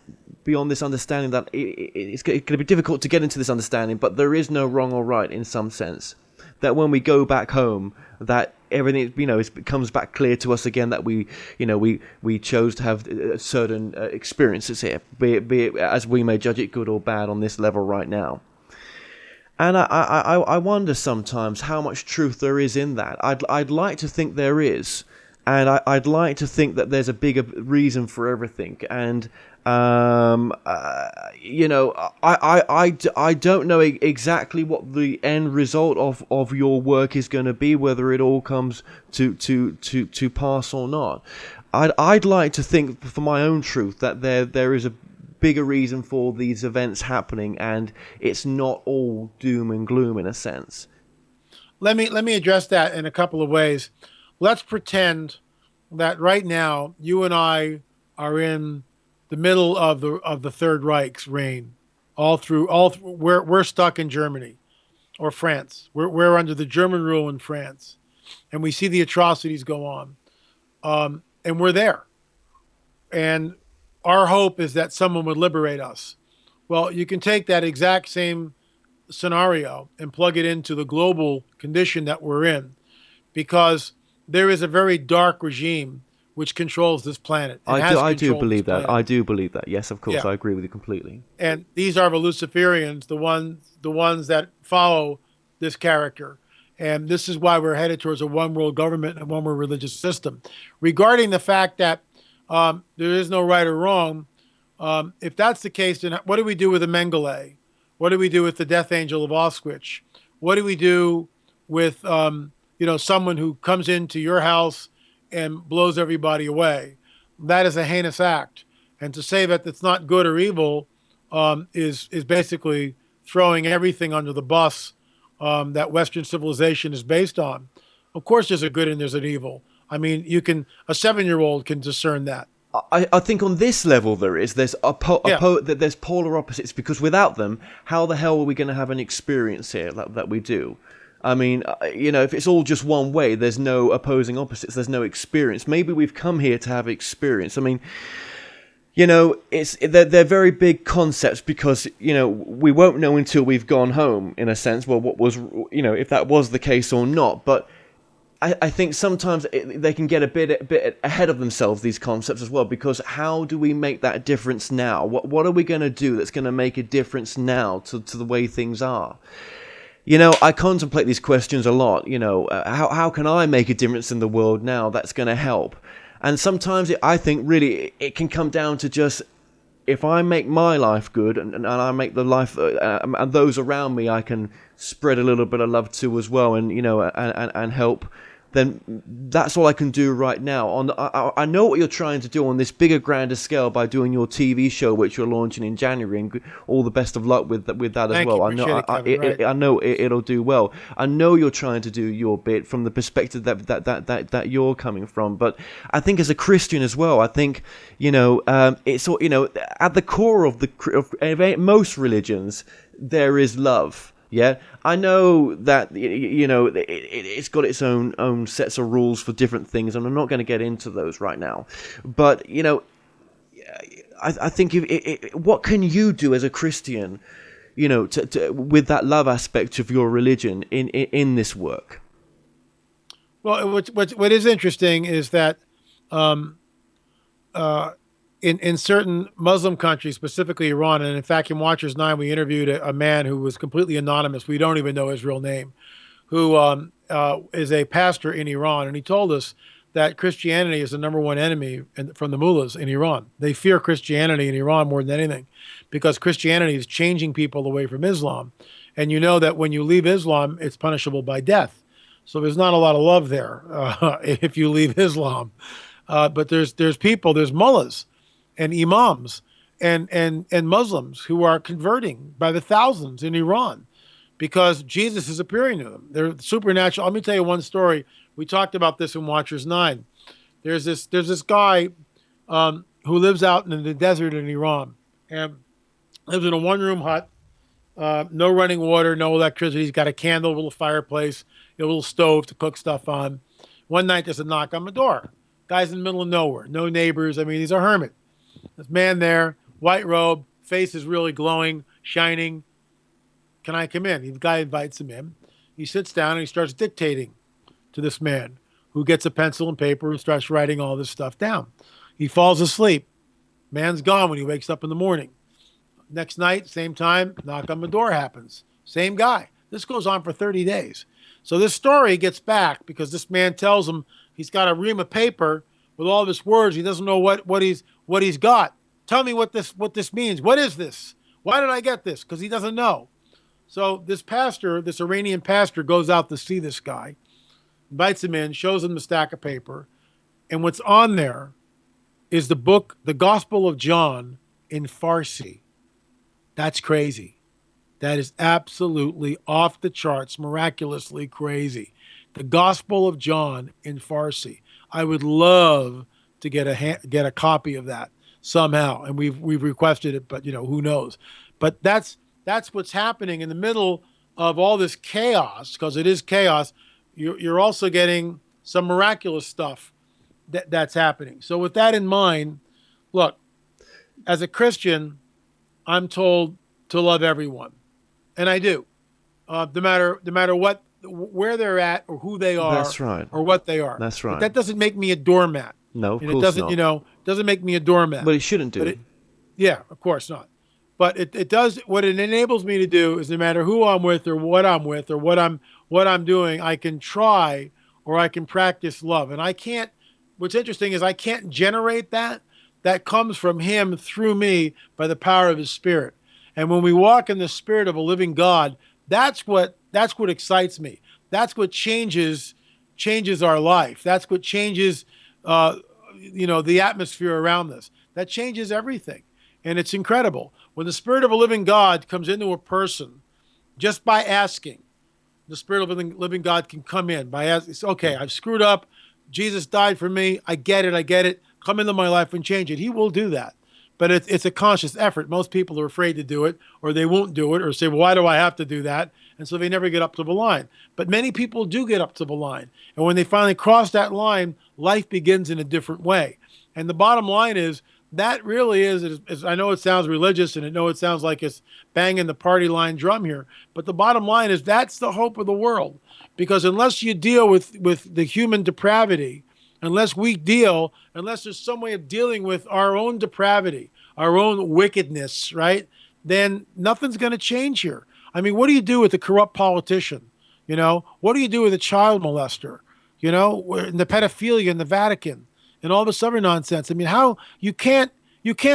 beyond this understanding that it's going to be difficult to get into this understanding, but there is no wrong or right in some sense. That when we go back home, that everything, it comes back clear to us again that we chose to have certain experiences here, be it as we may judge it good or bad on this level right now. And I wonder sometimes how much truth there is in that. I'd like to think there is, and I'd like to think that there's a bigger reason for everything. And I don't know exactly what the end result of your work is going to be, whether it all comes to pass or not. I'd like to think, for my own truth, that there is a bigger reason for these events happening, and it's not all doom and gloom in a sense. Let me address that in a couple of ways. Let's pretend that right now you and I are in the middle of the Third Reich's reign, we're stuck in Germany or France. We're under the German rule in France, and we see the atrocities go on, and we're there. And our hope is that someone would liberate us. Well, you can take that exact same scenario and plug it into the global condition that we're in, because there is a very dark regime which controls this planet. I do believe that. I do believe that. Yes, of course, Yeah. I agree with you completely. And these are the Luciferians, the ones that follow this character. And this is why we're headed towards a one world government and a one world religious system. Regarding the fact that there is no right or wrong, if that's the case, then what do we do with the Mengele? What do we do with the Death Angel of Auschwitz? What do we do with someone who comes into your house and blows everybody away? That is a heinous act. And to say that it's not good or evil is basically throwing everything under the bus that Western civilization is based on. Of course, there's a good and there's an evil. I mean, a 7-year-old can discern that. I think on this level there's there's polar opposites, because without them, how the hell are we going to have an experience here that we do? I mean, if it's all just one way, there's no opposing opposites, there's no experience. Maybe we've come here to have experience. I mean, they're very big concepts, because we won't know until we've gone home, in a sense. Well, what was if that was the case or not, but. I think sometimes they can get a bit ahead of themselves, these concepts as well, because how do we make that difference now? What are we going to do that's going to make a difference now to the way things are? I contemplate these questions a lot. How can I make a difference in the world now that's going to help? And sometimes I think really it can come down to just, if I make my life good and I make the life and those around me, I can spread a little bit of love to as well, and and help, then that's all I can do right now. I know what you're trying to do on this bigger, grander scale by doing your TV show, which you're launching in January, and all the best of luck with that as well. I know it'll do well. I know you're trying to do your bit from the perspective that you're coming from, but I think as a Christian as well, I think it's at the core of most religions there is love. Yeah, I know that it's got its own sets of rules for different things, and I'm not going to get into those right now. But I think what can you do as a Christian, with that love aspect of your religion in this work? Well, what is interesting is that in certain Muslim countries, specifically Iran, and in fact in Watchers 9 we interviewed a man who was completely anonymous. We don't even know his real name, who is a pastor in Iran, and he told us that Christianity is the number one enemy from the mullahs in Iran. They fear Christianity in Iran more than anything, because Christianity is changing people away from Islam. And you know that when you leave Islam, it's punishable by death. So there's not a lot of love there if you leave Islam. But there's mullahs and imams and Muslims who are converting by the thousands in Iran because Jesus is appearing to them. They're supernatural. Let me tell you one story. We talked about this in Watchers 9. There's this guy who lives out in the desert in Iran and lives in a one-room hut, no running water, no electricity. He's got a candle, a little fireplace, a little stove to cook stuff on. One night there's a knock on the door. Guy's in the middle of nowhere, no neighbors. I mean, he's a hermit. This man there, white robe, face is really glowing, shining. Can I come in? The guy invites him in. He sits down and he starts dictating to this man, who gets a pencil and paper and starts writing all this stuff down. He falls asleep. Man's gone when he wakes up in the morning. Next night, same time, knock on the door happens. Same guy. This goes on for 30 days. So this story gets back because this man tells him he's got a ream of paper with all this words. He doesn't know what he's got. Tell me what this means. What is this? Why did I get this? Because he doesn't know. So this pastor, this Iranian pastor, goes out to see this guy, invites him in, shows him the stack of paper, and what's on there is the book, the Gospel of John in Farsi. That's crazy. That is absolutely off the charts, miraculously crazy. The Gospel of John in Farsi. I would love to get a copy of that somehow, and we've requested it, but who knows? But that's what's happening in the middle of all this chaos, because it is chaos. You're also getting some miraculous stuff that's happening. So with that in mind, look, as a Christian, I'm told to love everyone, and I do. No matter what where they're at or who they are. That's right. Or what they are. That's right. But that doesn't make me a doormat. No, of and course it doesn't, not. Doesn't make me a doormat. But it shouldn't do. Yeah, of course not. But it does. What it enables me to do is, no matter who I'm with or what I'm with or what I'm doing, I can try or I can practice love. And I can't. What's interesting is I can't generate that. That comes from Him through me by the power of His Spirit. And when we walk in the Spirit of a living God, that's what excites me. That's what changes our life. That's what changes, the atmosphere around us. That changes everything. And it's incredible. When the Spirit of a living God comes into a person, just by asking, the Spirit of a living God can come in by asking, okay, I've screwed up. Jesus died for me. I get it. Come into my life and change it. He will do that. But it's a conscious effort. Most people are afraid to do it, or they won't do it, or say, well, why do I have to do that? And so they never get up to the line. But many people do get up to the line. And when they finally cross that line, life begins in a different way. And the bottom line is, that really is, I know it sounds religious, and I know it sounds like it's banging the party line drum here, but the bottom line is that's the hope of the world. Because unless you deal with the human depravity, unless there's some way of dealing with our own depravity, our own wickedness, right, then nothing's going to change here. I mean, what do you do with a corrupt politician? What do you do with a child molester? The pedophilia in the Vatican and all this other nonsense. I mean, how you can't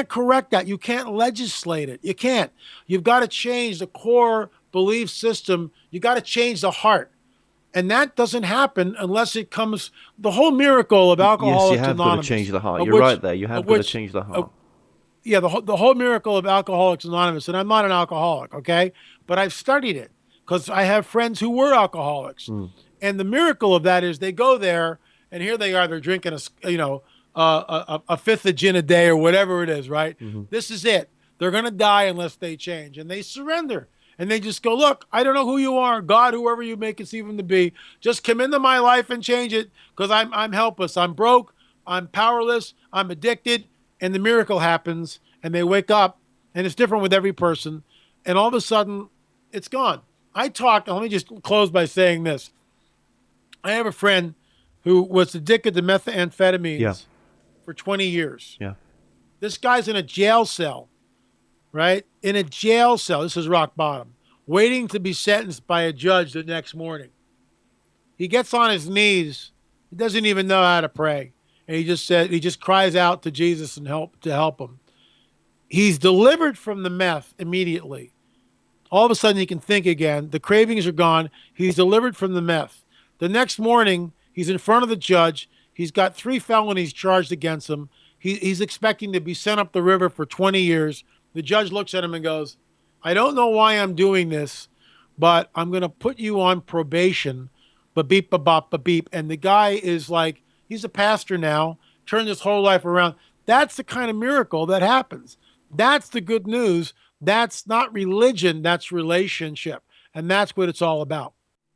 correct that. You can't legislate it. You can't. You've got to change the core belief system. You got to change the heart. And that doesn't happen unless it comes, the whole miracle of Alcoholics Anonymous. Yes, you have got to change the heart. You're right there. You have got to change the heart. Yeah, the whole miracle of Alcoholics Anonymous, and I'm not an alcoholic, okay? But I've studied it because I have friends who were alcoholics. And the miracle of that is they go there, and here they are, they're drinking a fifth of gin a day or whatever it is, right? Mm-hmm. This is it. They're going to die unless they change. And they surrender. And they just go, look, I don't know who you are, God, whoever you may conceive him to be, just come into my life and change it, because I'm helpless. I'm broke. I'm powerless. I'm addicted. And the miracle happens, and they wake up, and it's different with every person. And all of a sudden, it's gone. Let me just close by saying this. I have a friend who was addicted to methamphetamines for 20 years. Yeah. This guy's in a jail cell, right? In a jail cell. This is rock bottom. Waiting to be sentenced by a judge the next morning. He gets on his knees. He doesn't even know how to pray. And he just cries out to Jesus and to help him. He's delivered from the meth immediately. All of a sudden he can think again. The cravings are gone. He's delivered from the meth. The next morning, he's in front of the judge. He's got 3 felonies charged against him. He's expecting to be sent up the river for 20 years. The judge looks at him and goes, I don't know why I'm doing this, but I'm going to put you on probation. Ba-beep, ba-bop, ba-beep. And the guy is like, he's a pastor now, turned his whole life around. That's the kind of miracle that happens. That's the good news. That's not religion, that's relationship. And that's what it's all about.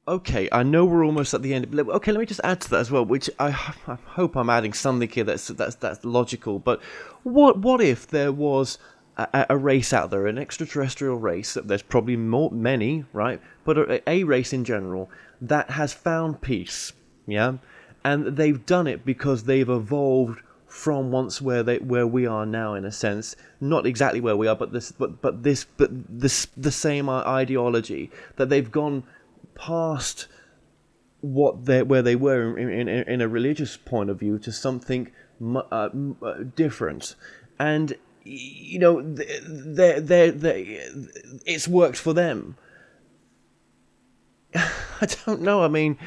Okay, I know we're almost at the end. Okay, let me just add to that as well, which I hope I'm adding something here that's logical. But what if there was a race out there, an extraterrestrial race? There's probably many, right? But a race in general that has found peace, yeah, and they've done it because they've evolved from once where we are now, in a sense, not exactly where we are, but the same ideology, that they've gone past where they were in a religious point of view to something different, and it's worked for them. I don't know. I mean,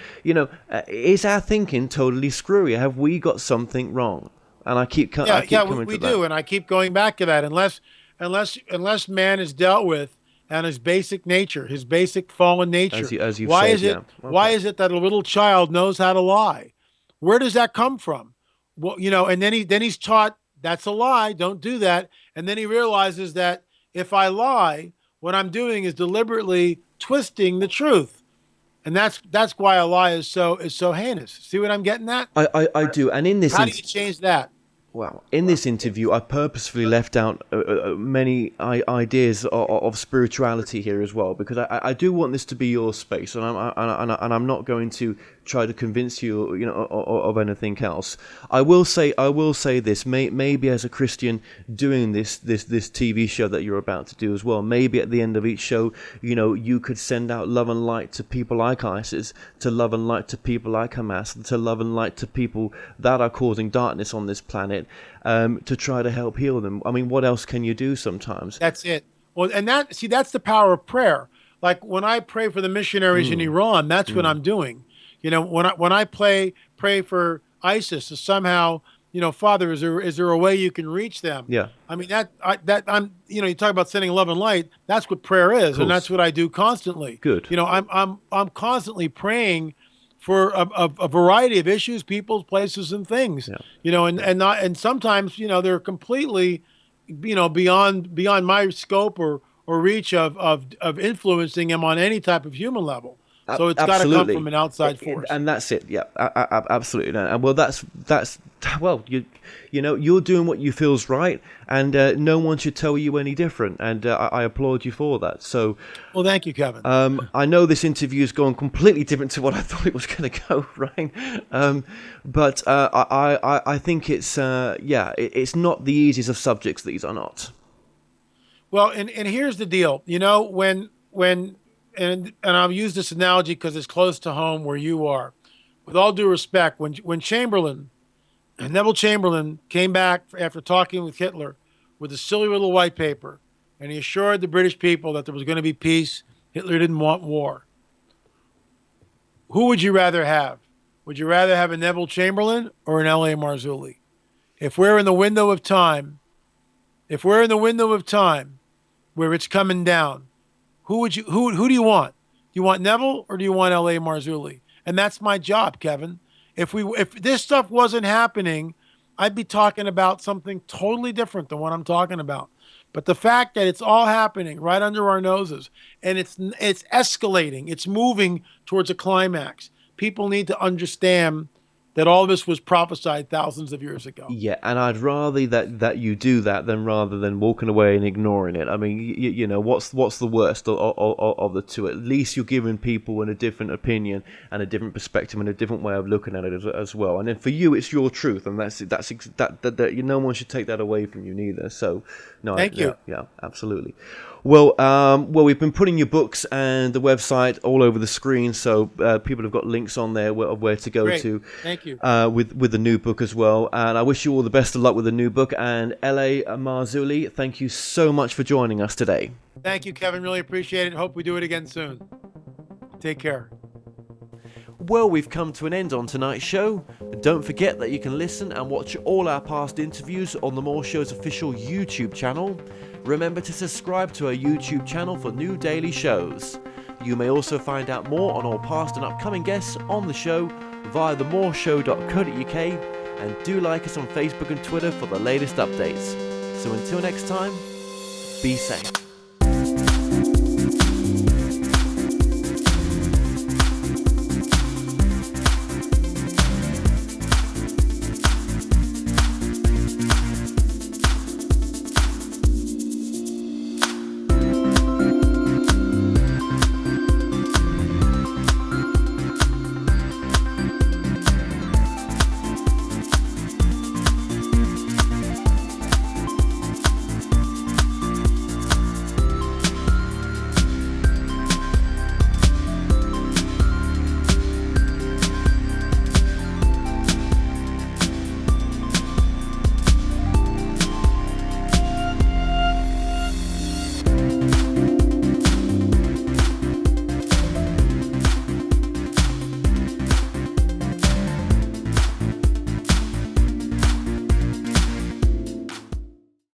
is our thinking totally screwy? Have we got something wrong? And I keep coming to that. We do, and I keep going back to that. Unless man is dealt with and his basic nature, his basic fallen nature. As you've why said, is it? Okay. Why is it that a little child knows how to lie? Where does that come from? Well, and then he's taught that's a lie. Don't do that. And then he realizes that if I lie, what I'm doing is deliberately twisting the truth, and that's why a lie is so heinous. See what I'm getting at? I do. And in this, how do you change that? Well, in this interview, I purposefully left out many ideas of spirituality here as well, because I do want this to be your space, and I'm not going to try to convince you, of anything else. I will say this. Maybe as a Christian doing this TV show that you're about to do as well, maybe at the end of each show, you could send out love and light to people like ISIS, to love and light to people like Hamas, to love and light to people that are causing darkness on this planet, to try to help heal them. I mean, what else can you do sometimes? That's it. Well, and that's the power of prayer. Like when I pray for the missionaries in Iran, that's what I'm doing. When I pray for ISIS, so somehow, Father, is there a way you can reach them? Yeah. I mean, you talk about sending love and light. That's what prayer is, and that's what I do constantly. Good. I'm constantly praying for a variety of issues, peoples, places, and things. Yeah. And sometimes they're completely, beyond my scope or reach of influencing them on any type of human level. So it's got to come from an outside force. And that's it. Yeah, absolutely. And well, that's you're doing what you feel's right, and no one should tell you any different. And I applaud you for that. So, well, thank you, Kevin. I know this interview has gone completely different to what I thought it was going to go, right? But I think it's it's not the easiest of subjects. These are not. Well, and here's the deal. And I'll use this analogy because it's close to home where you are. With all due respect, when Neville Chamberlain came back after talking with Hitler with a silly little white paper, and he assured the British people that there was going to be peace, Hitler didn't want war. Who would you rather have? Would you rather have a Neville Chamberlain or an L.A. Marzulli? If we're in the window of time where it's coming down, who do you want? Do you want Neville or do you want L.A. Marzulli? And that's my job, Kevin. If this stuff wasn't happening, I'd be talking about something totally different than what I'm talking about. But the fact that it's all happening right under our noses, and it's escalating, it's moving towards a climax. People need to understand that all this was prophesied thousands of years ago. Yeah, and I'd rather that you do that than rather than walking away and ignoring it. I mean, what's the worst of the two? At least you're giving people a different opinion and a different perspective and a different way of looking at it as well. And then for you, it's your truth, and that no one should take that away from you neither. So, no, thank you. Yeah, absolutely. Well, we've been putting your books and the website all over the screen, so people have got links on there where to go to. Thank you. With the new book as well, and I wish you all the best of luck with the new book. And L.A. Marzulli, thank you so much for joining us today. Thank you, Kevin. Really appreciate it. Hope we do it again soon. Take care. Well, we've come to an end on tonight's show. Don't forget that you can listen and watch all our past interviews on the More Show's official YouTube channel. Remember to subscribe to our YouTube channel for new daily shows. You may also find out more on all past and upcoming guests on the show via themoreshow.co.uk, and do like us on Facebook and Twitter for the latest updates. So until next time, be safe.